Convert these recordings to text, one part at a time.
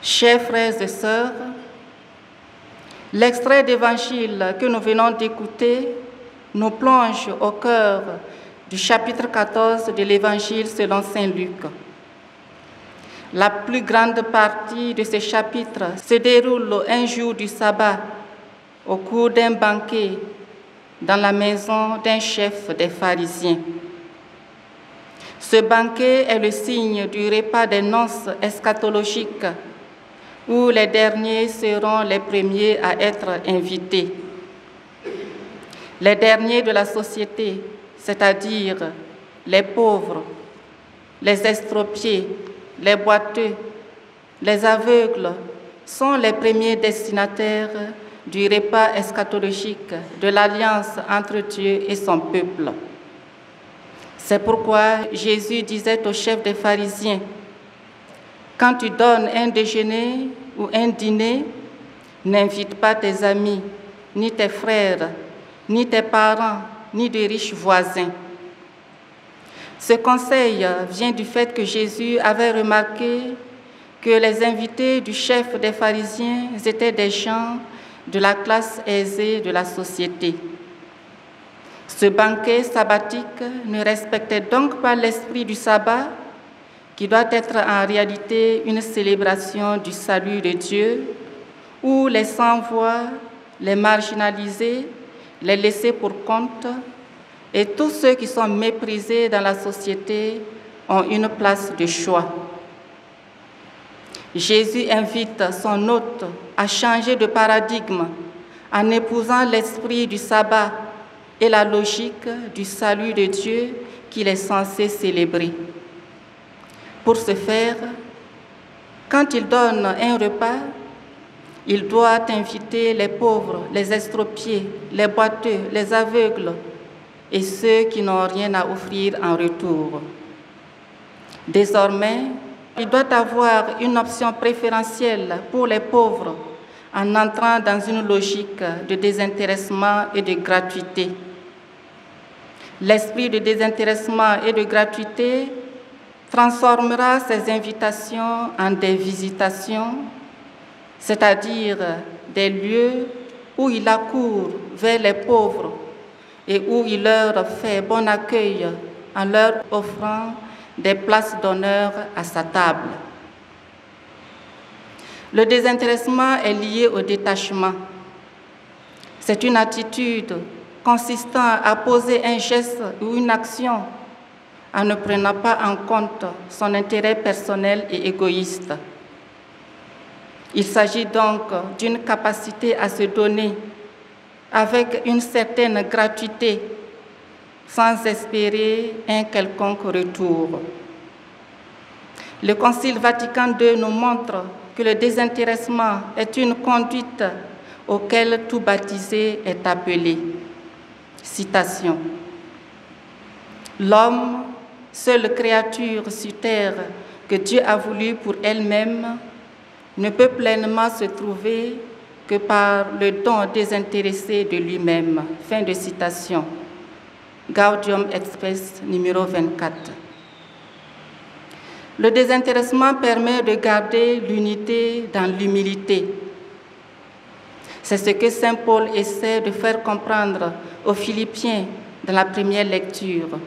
Chers frères et sœurs, l'extrait d'évangile que nous venons d'écouter nous plonge au cœur du chapitre 14 de l'évangile selon saint Luc. La plus grande partie de ce chapitre se déroule un jour du sabbat au cours d'un banquet dans la maison d'un chef des pharisiens. Ce banquet est le signe du repas des noces eschatologiques où les derniers seront les premiers à être invités. Les derniers de la société, c'est-à-dire les pauvres, les estropiés, les boiteux, les aveugles, sont les premiers destinataires du repas eschatologique de l'alliance entre Dieu et son peuple. C'est pourquoi Jésus disait au chef des pharisiens: quand tu donnes un déjeuner ou un dîner, n'invite pas tes amis, ni tes frères, ni tes parents, ni de riches voisins. Ce conseil vient du fait que Jésus avait remarqué que les invités du chef des pharisiens étaient des gens de la classe aisée de la société. Ce banquet sabbatique ne respectait donc pas l'esprit du sabbat, qui doit être en réalité une célébration du salut de Dieu, où les sans-voix, les marginalisés, les laissés pour compte et tous ceux qui sont méprisés dans la société ont une place de choix. Jésus invite son hôte à changer de paradigme en épousant l'esprit du sabbat et la logique du salut de Dieu qu'il est censé célébrer. Pour ce faire, quand il donne un repas, il doit inviter les pauvres, les estropiés, les boiteux, les aveugles et ceux qui n'ont rien à offrir en retour. Désormais, il doit avoir une option préférentielle pour les pauvres en entrant dans une logique de désintéressement et de gratuité. L'esprit de désintéressement et de gratuité transformera ces invitations en des visitations, c'est-à-dire des lieux où il accourt vers les pauvres et où il leur fait bon accueil en leur offrant des places d'honneur à sa table. Le désintéressement est lié au détachement. C'est une attitude consistant à poser un geste ou une action en ne prenant pas en compte son intérêt personnel et égoïste. Il s'agit donc d'une capacité à se donner avec une certaine gratuité, sans espérer un quelconque retour. Le Concile Vatican II nous montre que le désintéressement est une conduite auquel tout baptisé est appelé. Citation. L'homme, seule créature sur terre que Dieu a voulu pour elle-même, ne peut pleinement se trouver que par le don désintéressé de lui-même. Fin de citation. Gaudium et Spes, numéro 24. Le désintéressement permet de garder l'unité dans l'humilité. C'est ce que saint Paul essaie de faire comprendre aux Philippiens dans la première lecture.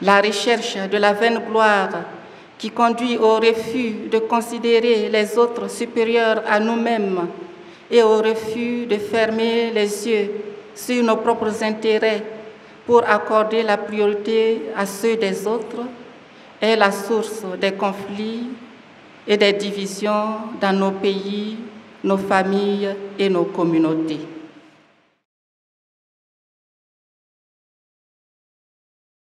La recherche de la vaine gloire qui conduit au refus de considérer les autres supérieurs à nous-mêmes et au refus de fermer les yeux sur nos propres intérêts pour accorder la priorité à ceux des autres est la source des conflits et des divisions dans nos pays, nos familles et nos communautés.